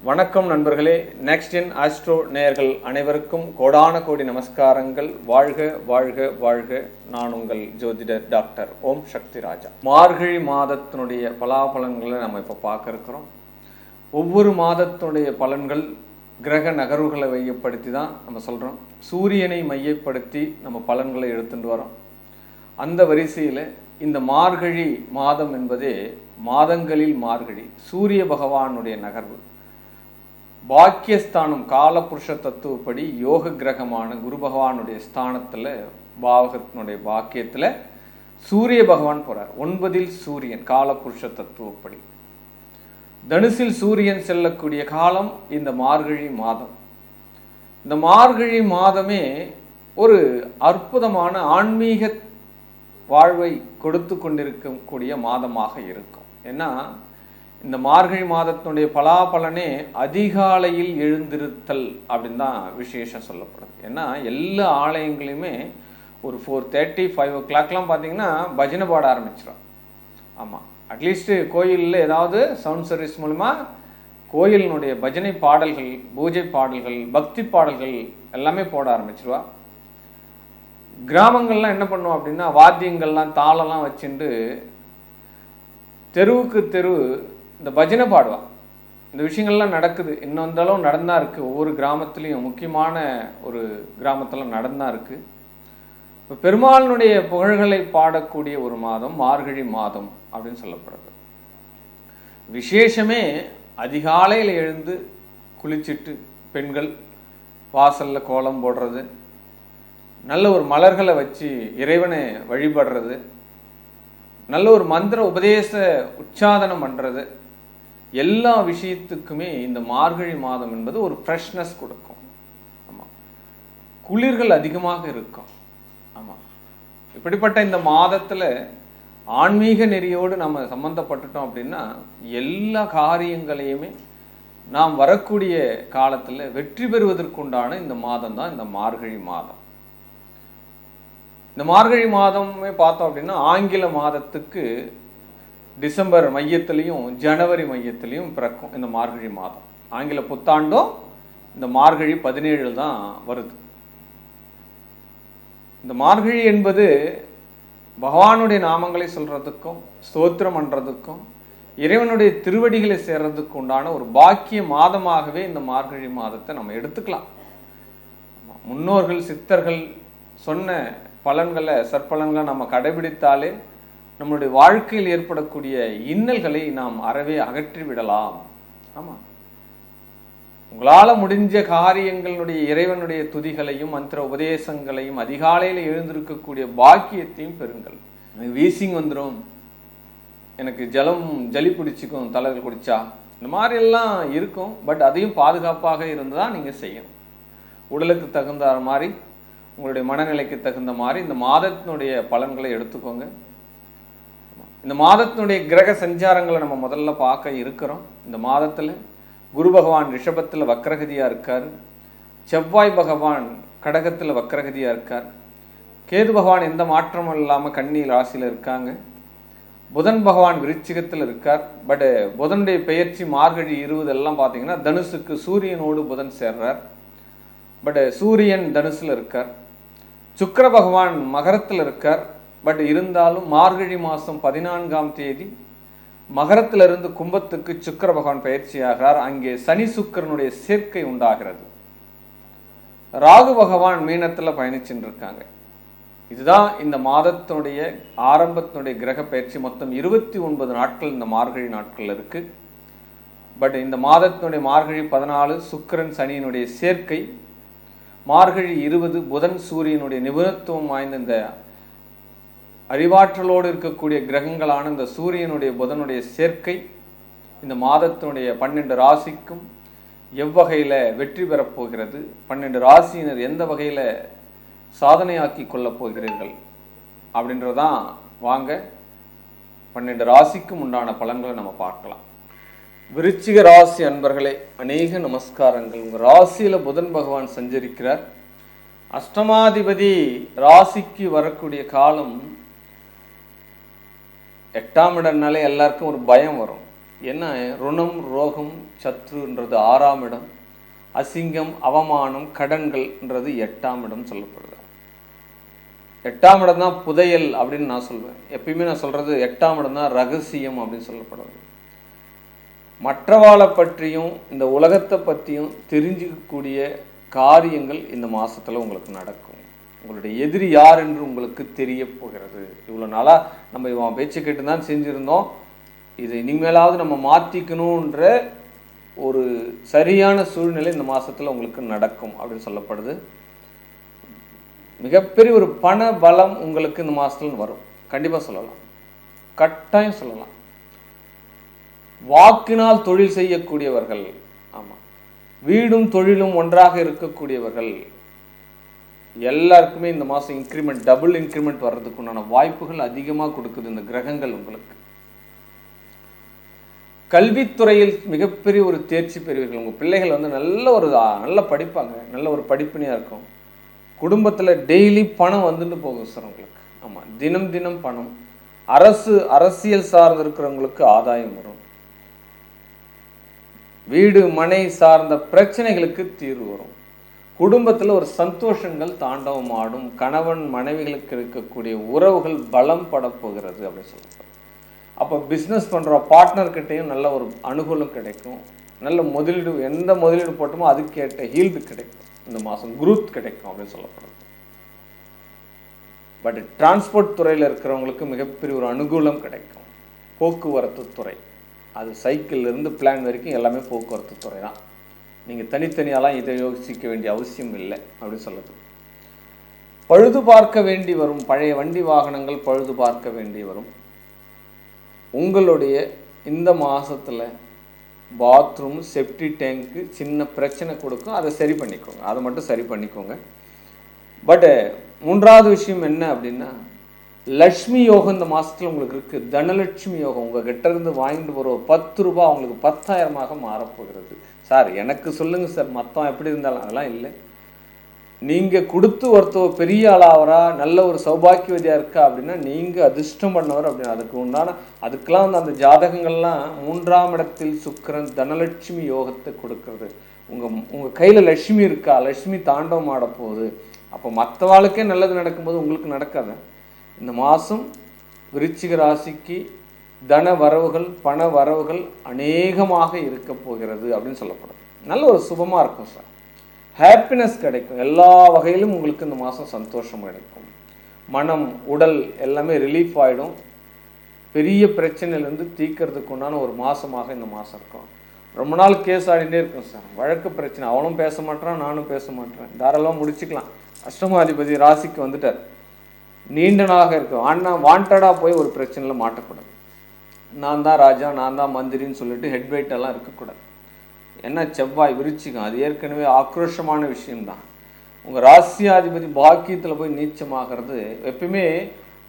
வணக்கம் நண்பர்களே. Next in astro நேயர்கள் அனைவருக்கும் கோடான கோடி நமஸ்காரங்கள். வாழ்க வாழ்க வாழ்க. நான் உங்கள் ஜோதிடர் டாக்டர் ஓம் சக்தி ராஜா. மார்கழி மாதத்தினுடைய பலாபலன்களை நம்ம இப்போ பார்க்க இருக்கிறோம். ஒவ்வொரு மாதத்தினுடைய பலன்கள் கிரக நகர்வுகளை மையப்படுத்தி தான் நம்ம சொல்கிறோம். சூரியனை மையப்படுத்தி நம்ம பலன்களை எடுத்துட்டு வரோம். அந்த வரிசையில் இந்த மார்கழி மாதம் என்பதே மாதங்களில் மார்கழி சூரிய பகவானுடைய நகர்வு. பாக்கியஸ்தானம் காலபுருஷ தத்துவப்படி யோக கிரகமான குரு பகவானுடைய ஸ்தானத்தில் பாவகத்தினுடைய பாக்கியத்தில் சூரிய பகவான் போகிறார். 9 சூரியன் காலபுருஷ தத்துவப்படி. தனுசில் சூரியன் செல்லக்கூடிய காலம் இந்த மார்கழி மாதம். இந்த மார்கழி மாதமே ஒரு அற்புதமான ஆன்மீக வாழ்வை கொடுத்து கொண்டிருக்கக்கூடிய மாதமாக இருக்கும். ஏன்னா இந்த மார்கழி மாதத்தினுடைய பலாபலனே அதிகாலையில் எழுந்திருத்தல் அப்படின்னு தான் விசேஷம் சொல்லப்படுது. ஏன்னா எல்லா ஆலயங்களையுமே ஒரு 4:30 5 o'clockலாம் பார்த்தீங்கன்னா பஜனை பாட ஆரம்பிச்சிடும். ஆமாம், அட்லீஸ்ட்டு கோயிலில் ஏதாவது சவுண்ட் சர்வீஸ் மூலமா கோயிலினுடைய பஜனை பாடல்கள், பூஜை பாடல்கள், பக்தி பாடல்கள் எல்லாமே போட ஆரம்பிச்சிருவா. கிராமங்கள்லாம் என்ன பண்ணுவோம் அப்படின்னா வாத்தியங்கள்லாம் தாளெல்லாம் வச்சுட்டு தெருவுக்கு தெரு இந்த பஜனை பாடுவான். இந்த விஷயங்கள்லாம் நடக்குது. இன்னும் வந்தாலும் நடந்தா இருக்குது. ஒவ்வொரு கிராமத்துலேயும் முக்கியமான ஒரு கிராமத்தில் நடந்தா இருக்குது. இப்போ பெருமாளினுடைய புகழ்களை பாடக்கூடிய ஒரு மாதம் மார்கழி மாதம் அப்படின்னு சொல்லப்படுது. விசேஷமே அதிகாலையில் எழுந்து குளிச்சுட்டு பெண்கள் வாசலில் கோலம் போடுறது, நல்ல ஒரு மலர்களை வச்சு இறைவனை வழிபடுறது, நல்ல ஒரு மந்திர உபதேச உச்சாதனம் பண்ணுறது, எல்லா விஷயத்துக்குமே இந்த மார்கழி மாதம் என்பது ஒரு ஃப்ரெஷ்னஸ் கொடுக்கும். ஆமாம், குளிர்கள் அதிகமாக இருக்கும். ஆமாம், இப்படிப்பட்ட இந்த மாதத்தில் ஆன்மீக நெறியோடு நம்ம சம்மந்தப்பட்டுட்டோம் அப்படின்னா எல்லா காரியங்களையுமே நாம் வரக்கூடிய காலத்தில் வெற்றி பெறுவதற்குண்டான இந்த மாதம் தான் இந்த மார்கழி மாதம். இந்த மார்கழி மாதமே பார்த்தோம் அப்படின்னா ஆங்கில மாதத்துக்கு டிசம்பர் மையத்திலையும் ஜனவரி மையத்திலையும் பிறக்கும் இந்த மார்கழி மாதம். ஆங்கில புத்தாண்டும் இந்த மார்கழி 17 தான் வருது. இந்த மார்கழி என்பது பகவானுடைய நாமங்களை சொல்கிறதுக்கும் ஸ்தோத்திரம் பண்ணுறதுக்கும் இறைவனுடைய திருவடிகளை சேர்றதுக்கு உண்டான ஒரு பாக்கிய மாதமாகவே இந்த மார்கழி மாதத்தை நம்ம எடுத்துக்கலாம். முன்னோர்கள் சித்தர்கள் சொன்ன பலன்களை சற்பலன்களை நம்ம கடைபிடித்தாலே நம்மளுடைய வாழ்க்கையில் ஏற்படக்கூடிய இன்னல்களை நாம் அறவே அகற்றி விடலாம். ஆமாம், உங்களால் முடிஞ்ச காரியங்களுடைய இறைவனுடைய துதிகளையும் மந்திர உபதேசங்களையும் அதிகாலையில் எழுந்திருக்கக்கூடிய பாக்கியத்தையும் பெறுங்கள். எனக்கு வீசிங் வந்துடும், எனக்கு ஜலி பிடிச்சிக்கும் தலைகள் குடிச்சா, இந்த மாதிரியெல்லாம் இருக்கும். பட் அதையும் பாதுகாப்பாக இருந்து தான் நீங்கள் செய்யணும். உடலுக்கு தகுந்த மாதிரி உங்களுடைய மனநிலைக்கு தகுந்த மாதிரி இந்த மாதத்தினுடைய பலன்களை எடுத்துக்கோங்க. இந்த மாதத்தினுடைய கிரக சஞ்சாரங்களை நம்ம முதல்ல பார்க்க இருக்கிறோம். இந்த மாதத்தில் குரு பகவான் ரிஷபத்தில் வக்ரகதியாக இருக்கார். செவ்வாய் பகவான் கடகத்தில் வக்ரகதியாக இருக்கார். கேது பகவான் எந்த மாற்றமும் இல்லாமல் கன்னி ராசியில் இருக்காங்க. புதன் பகவான் விருச்சிகத்தில் இருக்கார். பட் புதனுடைய பெயர்ச்சி மார்கழி 20 எல்லாம் பார்த்தீங்கன்னா தனுசுக்கு சூரியனோடு புதன் சேர்றார். பட் சூரியன் தனுசில் இருக்கார். சுக்கிர பகவான் மகரத்தில் இருக்கார். பட் இருந்தாலும் மார்கழி மாதம் 14ஆம் தேதி மகரத்திலிருந்து கும்பத்துக்கு சுக்கிர பகவான் பயிற்சி ஆகிறார். அங்கே சனி சுக்கிரனுடைய சேர்க்கை உண்டாகிறது. ராகு பகவான் மீனத்தில் பயணிச்சுட்டு இருக்காங்க. இதுதான் இந்த மாதத்தினுடைய ஆரம்பத்தினுடைய கிரக பயிற்சி. மொத்தம் 29 நாட்கள் இந்த மார்கழி நாட்கள் இருக்கு. பட் இந்த மாதத்தினுடைய மார்கழி 14 சுக்கிரன் சனியினுடைய சேர்க்கை, மார்கழி 20 புதன் சூரியனுடைய நிபுணத்துவம் வாய்ந்த இந்த அறிவாற்றலோடு இருக்கக்கூடிய கிரகங்களான இந்த சூரியனுடைய புதனுடைய சேர்க்கை இந்த மாதத்தினுடைய 12 ராசிக்கும் எவ்வகையில் வெற்றி பெறப்போகிறது, 12 ராசியினர் எந்த வகையில் சாதனையாக்கி கொள்ளப் போகிறீர்கள் அப்படின்றதான் வாங்க 12 ராசிக்கும் உண்டான பலன்களை நம்ம பார்க்கலாம். விருச்சிக ராசி அன்பர்களே, அநேக நமஸ்காரங்கள். உங்கள் ராசியில் புதன் பகவான் சஞ்சரிக்கிறார். அஷ்டமாதிபதி ராசிக்கு வரக்கூடிய காலம் 8ஆம் இடம்னாலே எல்லாருக்கும் ஒரு பயம் வரும். என்ன ருணம், ரோகம், சத்ருன்றது 6ஆம் இடம், அசிங்கம், அவமானம், கடன்கள்ன்றது 8ஆம் இடம் சொல்லப்படுது. 8ஆம் இடம் தான் புதையல் அப்படின்னு நான் சொல்வேன். எப்பயுமே நான் சொல்கிறது 8ஆம் இடம் தான் ரகசியம் அப்படின்னு சொல்லப்படுது. மற்றவாளை பற்றியும் இந்த உலகத்தை பற்றியும் தெரிஞ்சிக்கக்கூடிய காரியங்கள் இந்த மாதத்தில் உங்களுக்கு நடக்கும். உங்களுடைய எதிரி யார் என்று உங்களுக்கு தெரிய போகிறது. இவ்வளோ நாளாக நம்ம இவன் பேச்சு கேட்டு தான் செஞ்சுருந்தோம், இதை இனிமேலாவது நம்ம மாற்றிக்கணுன்ற ஒரு சரியான சூழ்நிலை இந்த மாதத்தில் உங்களுக்கு நடக்கும் அப்படின்னு சொல்லப்படுது. மிகப்பெரிய ஒரு பண பலம் உங்களுக்கு இந்த மாதத்தில் வரும். கண்டிப்பாக சொல்லலாம், கட்டாயம் சொல்லலாம். வாக்கினால் தொழில் செய்யக்கூடியவர்கள், ஆமாம், வீடும் தொழிலும் ஒன்றாக இருக்கக்கூடியவர்கள் எல்லாருக்குமே இந்த மாதம் இன்க்ரிமெண்ட், டபுள் இன்க்ரிமெண்ட் வர்றதுக்கு உண்டான வாய்ப்புகள் அதிகமாக கொடுக்குது இந்த கிரகங்கள் உங்களுக்கு. கல்வித்துறையில் மிகப்பெரிய ஒரு தேர்ச்சி பெறுவீர்கள். உங்கள் பிள்ளைகள் வந்து நல்ல படிப்பாங்க, நல்ல ஒரு படிப்பினையாக இருக்கும். குடும்பத்தில் டெய்லி பணம் வந்துட்டு போகும் சார் உங்களுக்கு. ஆமாம், தினம் தினம் பணம். அரசியல் சார்ந்து இருக்கிறவங்களுக்கு ஆதாயம் வரும். வீடு மனை சார்ந்த பிரச்சனைகளுக்கு தீர்வு வரும். குடும்பத்தில் ஒரு சந்தோஷங்கள் தாண்டவம் ஆடும். கணவன் மனைவிகளுக்கு இருக்கக்கூடிய உறவுகள் பலம் பட போகிறது அப்படின்னு சொல்லுவாங்க. அப்போ பிஸ்னஸ் பண்ணுற பார்ட்னர்கிட்டையும் நல்ல ஒரு அனுகூலம் கிடைக்கும். நல்ல முதலீடு, எந்த முதலீடு போட்டோமோ அதுக்கேற்ற ஹீல்டு கிடைக்கும். இந்த மாதம் குரூத் கிடைக்கும் அப்படின்னு சொல்லப்படுது. பட் டிரான்ஸ்போர்ட் துறையில் இருக்கிறவங்களுக்கு மிகப்பெரிய ஒரு அனுகூலம் கிடைக்கும். போக்குவரத்து துறை, அது சைக்கிள்லேருந்து பிளான் வரைக்கும் எல்லாமே போக்குவரத்து துறை தான். நீங்கள் தனித்தனியாலாம் இதை யோசிக்க வேண்டிய அவசியம் இல்லை அப்படின்னு சொல்லுது. பழுது பார்க்க வேண்டி வரும். பழைய வண்டி வாகனங்கள் பழுது பார்க்க வேண்டி வரும். உங்களுடைய இந்த மாதத்தில் பாத்ரூம், செப்டி டேங்க்கு சின்ன பிரச்சனை கொடுக்கும், அதை சரி பண்ணிக்கோங்க. அதை மட்டும் சரி பண்ணிக்கோங்க. பட்டு 3வது விஷயம் என்ன அப்படின்னா, லக்ஷ்மி யோகம் இந்த மாதத்தில் உங்களுக்கு இருக்குது. தனலட்சுமி யோகம். உங்கள் கிட்டேருந்து வாங்கிட்டு போகிற 10 ரூபா உங்களுக்கு 10,000 மாறப்போகிறது. சார் எனக்கு சொல்லுங்கள் சார், மொத்தம் எப்படி இருந்தாலும் அதெல்லாம் இல்லை. நீங்கள் கொடுத்து ஒருத்தர் பெரிய ஆளாவரா, நல்ல ஒரு சௌபாக்கியவதியாக இருக்கா அப்படின்னா நீங்கள் அதிர்ஷ்டம் பண்ணவர் அப்படின்னு. அதுக்கெல்லாம் வந்து அந்த ஜாதகங்கள்லாம் 3ஆம் இடத்தில் சுக்கிரன் தனலட்சுமி யோகத்தை கொடுக்கறது. உங்கள் கையில் லட்சுமி இருக்கா, லட்சுமி தாண்டவம் ஆட போகுது. அப்போ மற்றவாளுக்கே நல்லது நடக்கும்போது உங்களுக்கு நடக்காத. இந்த மாதம் விருச்சிக ராசிக்கு தன வரவுகள், பண வரவுகள் அநேகமாக இருக்க போகிறது அப்படின்னு சொல்லப்படும். நல்ல ஒரு சுபமாக இருக்கும் சார். ஹாப்பினஸ் கிடைக்கும். எல்லா வகையிலும் உங்களுக்கு இந்த மாதம் சந்தோஷம் கிடைக்கும். மனம், உடல் எல்லாமே ரிலீஃப் ஆகிடும். பெரிய பிரச்சனையிலேருந்து தீர்க்கறதுக்கு உண்டான ஒரு மாதமாக இந்த மாதம் இருக்கும். ரொம்ப நாள் கேஸ் ஆடிட்டே இருக்கும் சார். வழக்கு பிரச்சனை, அவனும் பேச மாட்டேறான், நானும் பேச மாட்டேறேன், தாராளமாக முடிச்சுக்கலாம். அஷ்டமாதிபதி ராசிக்கு வந்துட்டார். நீண்ட நாளாக இருக்கும். ஆனால் வாண்டடாக போய் ஒரு பிரச்சனையில் மாட்டக்கூடாது. நான் தான் ராஜா, நான் தான் மந்திரின்னு சொல்லிட்டு ஹெட்வைட்டெல்லாம் இருக்கக்கூடாது. என்ன செவ்வாய் விருச்சிகம், அது ஏற்கனவே ஆக்ரோஷமான விஷயம்தான். உங்கள் ராசியாதிபதி பாக்கியத்தில் போய் நீச்சமாகிறது. எப்பயுமே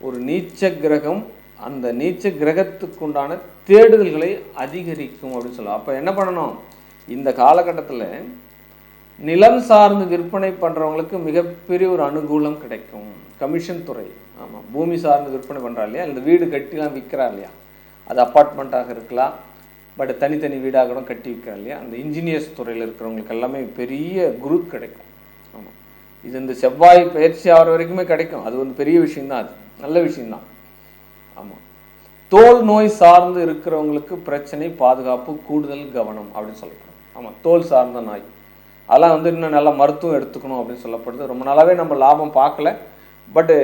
ஒரு நீச்ச கிரகம் அந்த நீச்ச கிரகத்துக்கு உண்டான தேடுதல்களை அதிகரிக்கும் அப்படின்னு சொல்லலாம். அப்போ என்ன பண்ணணும், இந்த காலகட்டத்தில் நிலம் சார்ந்து விற்பனை பண்ணுறவங்களுக்கு மிகப்பெரிய ஒரு அனுகூலம் கிடைக்கும். கமிஷன் துறை, ஆமாம், பூமி சார்ந்து விற்பனை பண்ணுறா இல்லையா, இந்த வீடு கட்டிலாம் விற்கிறா இல்லையா, அது அப்பார்ட்மெண்ட்டாக இருக்கலாம், பட் தனித்தனி வீடாக கூட கட்டி விற்கிறா இல்லையா, அந்த இன்ஜினியர்ஸ் துறையில் இருக்கிறவங்களுக்கு எல்லாமே பெரிய குரூப் கிடைக்கும். ஆமாம், இது இந்த செவ்வாய் பயிற்சி ஆகிற வரைக்குமே கிடைக்கும். அது வந்து பெரிய விஷயந்தான், அது நல்ல விஷயந்தான். ஆமாம், தோல் நோய் சார்ந்து இருக்கிறவங்களுக்கு பிரச்சனை, பாதுகாப்பு, கூடுதல் கவனம் அப்படின்னு சொல்லப்படும். ஆமாம், தோல் சார்ந்த நோய் அதெல்லாம் வந்து இன்னும் நல்லா மருத்துவம் எடுத்துக்கணும் அப்படின்னு சொல்லப்படுது. ரொம்ப நாளாகவே நம்ம லாபம் பார்க்கல, பட்டு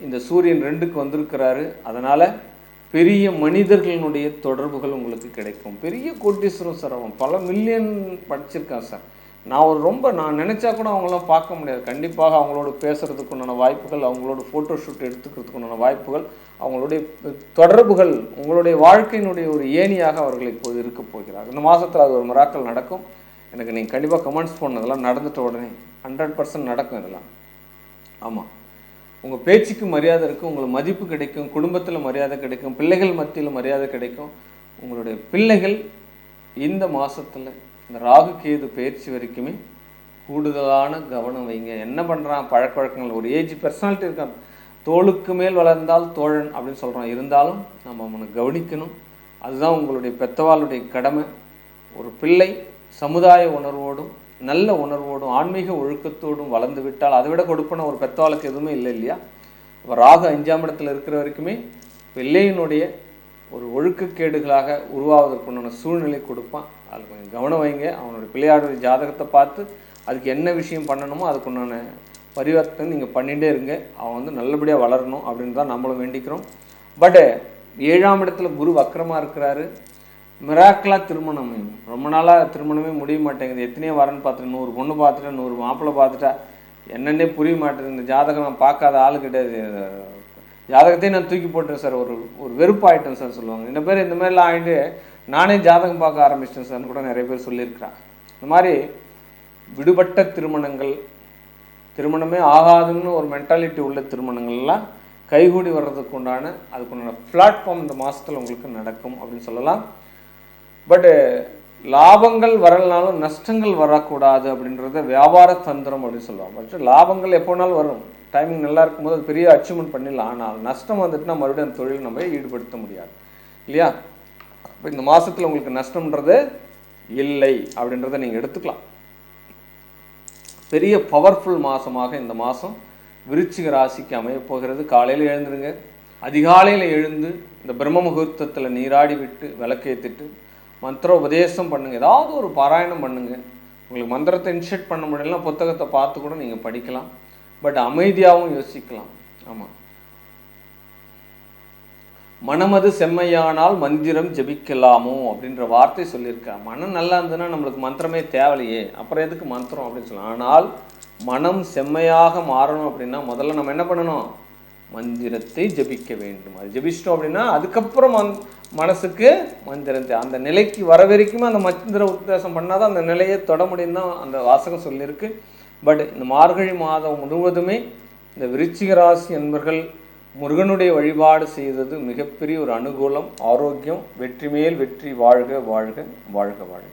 இந்த சூரியன் 2க்கு வந்திருக்கிறாரு. அதனால் பெரிய மனிதர்களினுடைய தொடர்புகள் உங்களுக்கு கிடைக்கும். பெரிய கோட்டீஸ்வரம் சார், அவன் பல மில்லியன் படிச்சிருக்கான் சார். நான் நினச்சா கூட அவங்களாம் பார்க்க முடியாது. கண்டிப்பாக அவங்களோட பேசுகிறதுக்கு உண்டான வாய்ப்புகள், அவங்களோட ஃபோட்டோ ஷூட் எடுத்துக்கிறதுக்கு உண்டான வாய்ப்புகள், அவங்களுடைய தொடர்புகள் உங்களுடைய வாழ்க்கையினுடைய ஒரு ஏணியாக அவர்கள் இப்போது இருக்க போகிறார். இந்த மாதத்தில் அது ஒரு மிராக்கல் நடக்கும். எனக்கு நீங்கள் கண்டிப்பாக கமெண்ட்ஸ் பண்ணதெல்லாம் நடந்துட்ட உடனே 100% நடக்கும் இதெல்லாம். ஆமாம், உங்கள் பேச்சுக்கு மரியாதை இருக்கும், உங்களுக்கு மதிப்பு கிடைக்கும், குடும்பத்தில் மரியாதை கிடைக்கும், பிள்ளைகள் மத்தியில் மரியாதை கிடைக்கும். உங்களுடைய பிள்ளைகள் இந்த மாதத்தில் இந்த ராகு கேது பயிற்சி வரைக்குமே கூடுதலான கவனம் வைங்க. என்ன பண்ணுறான், பழக்க வழக்கங்கள், ஒரு ஏஜ் பர்சனாலிட்டி இருக்கான், தோளுக்கு மேல் வளர்ந்தால் தோழன் அப்படின்னு சொல்கிறோம். இருந்தாலும் நம்ம அவனை கவனிக்கணும். அதுதான் உங்களுடைய பெத்தவாளுடைய கடமை. ஒரு பிள்ளை சமுதாய உணர்வோடும் நல்ல உணர்வோடும் ஆன்மீக ஒழுக்கத்தோடும் வளர்ந்து விட்டால் அதை விட கொடுப்பன ஒரு பெத்தவாளுக்கு எதுவுமே இல்லை இல்லையா? இப்போ ராகு 5ஆம் இடத்துல இருக்கிற வரைக்குமே பிள்ளையினுடைய ஒரு ஒழுக்கக்கேடுகளாக உருவாவதற்குண்டான சூழ்நிலை கொடுப்பான். அதில் கொஞ்சம் கவனம் வைங்க. அவனுடைய பிள்ளையாருடைய ஜாதகத்தை பார்த்து அதுக்கு என்ன விஷயம் பண்ணணுமோ அதுக்குண்டான பரிவர்த்தனை நீங்கள் பண்ணிகிட்டே இருங்க. அவன் நல்லபடியாக வளரணும் அப்படின்னு தான் நம்மளும் வேண்டிக்கிறோம். பட் 7ஆம் இடத்துல குரு வக்கரமாக இருக்கிறாரு. மிராக்கலாக திருமணம், ரொம்ப நாளாக திருமணமே முடிய மாட்டேங்குது. எத்தனையோ வரன்னு பார்த்துட்டு 100 பொண்ணு பார்த்துட்டேன், 100 மாப்பிள்ளை பார்த்துட்டா, என்னென்னே புரிய மாட்டேங்குது. இந்த ஜாதகம் நான் பார்க்காத ஆள் கிடையாது, ஜாதகத்தையும் நான் தூக்கி போட்டேன் சார், ஒரு வெறுப்பாயிட்டேன் சார் சொல்லுவாங்க. இந்த பேர் இந்த மாதிரிலாம் ஆகிட்டு நானே ஜாதகம் பார்க்க ஆரம்பிச்சிட்டேன் சார்னு கூட நிறைய பேர் சொல்லியிருக்கிறான். இந்த மாதிரி விடுபட்ட திருமணங்கள், திருமணமே ஆகாதுன்னு ஒரு மென்டாலிட்டி உள்ள திருமணங்கள்லாம் கைகூடி வர்றதுக்கு உண்டான அதுக்குண்டான பிளாட்ஃபார்ம் இந்த மாதத்தில் உங்களுக்கு நடக்கும் அப்படின்னு சொல்லலாம். பட்டு லாபங்கள் வரலனாலும் நஷ்டங்கள் வரக்கூடாது அப்படின்றத வியாபார தந்திரம் அப்படின்னு சொல்லுவாங்க. பட் லாபங்கள் எப்போனாலும் வரும், டைமிங் நல்லா இருக்கும்போது அது பெரிய அச்சீவ்மெண்ட் பண்ணிடலாம். ஆனால் நஷ்டம் வந்துட்டுனா மறுபடியும் அந்த தொழில் நம்ம ஈடுபடுத்த முடியாது இல்லையா? இப்போ இந்த மாதத்தில் உங்களுக்கு நஷ்டம்ன்றது இல்லை அப்படின்றத நீங்கள் எடுத்துக்கலாம். பெரிய பவர்ஃபுல் மாதமாக இந்த மாதம் விருச்சிக ராசிக்கு அமைய போகிறது. காலையில் எழுந்துருங்க, அதிகாலையில் எழுந்து இந்த பிரம்ம முகூர்த்தத்தில் நீராடி விட்டு விளக்கேற்றிட்டு மந்திர உபதேசம் பண்ணுங்கள், ஏதாவது ஒரு பாராயணம் பண்ணுங்கள். உங்களுக்கு மந்திரத்தை இன்ஷெட் பண்ண முடியலாம், புத்தகத்தை பார்த்து கூட நீங்கள் படிக்கலாம். பட் அமைதியாகவும் யோசிக்கலாம். ஆமாம், மனமது செம்மையானால் மந்திரம் ஜபிக்கலாமோ அப்படின்ற வார்த்தை சொல்லியிருக்கா. மனம் நல்லா இருந்ததுன்னா நம்மளுக்கு மந்திரமே தேவையில்லையே, அப்புறம் எதுக்கு மந்திரம் அப்படின்னு சொல்லலாம். ஆனால் மனம் செம்மையாக மாறணும் அப்படின்னா முதல்ல நம்ம என்ன பண்ணணும்? மந்திரத்தை ஜபிக்க வேண்டும். அது ஜபிச்சிட்டோம் அப்படின்னா அதுக்கப்புறம் மனசுக்கு மந்திரத்தை அந்த நிலைக்கு வர வரைக்குமே அந்த மந்திர உத்தேசம் பண்ணாதான் அந்த நிலையை தொட முடியும் தான் அந்த வாசகம் சொல்லியிருக்கு. பட் இந்த மார்கழி மாதம் முழுவதுமே இந்த விருச்சிக ராசி என்பர்கள் முருகனுடைய வழிபாடு செய்தது மிகப்பெரிய ஒரு அனுகூலம், ஆரோக்கியம், வெற்றி மேல் வெற்றி, வாழ்க வாழ்க வாழ்க வாழ்க.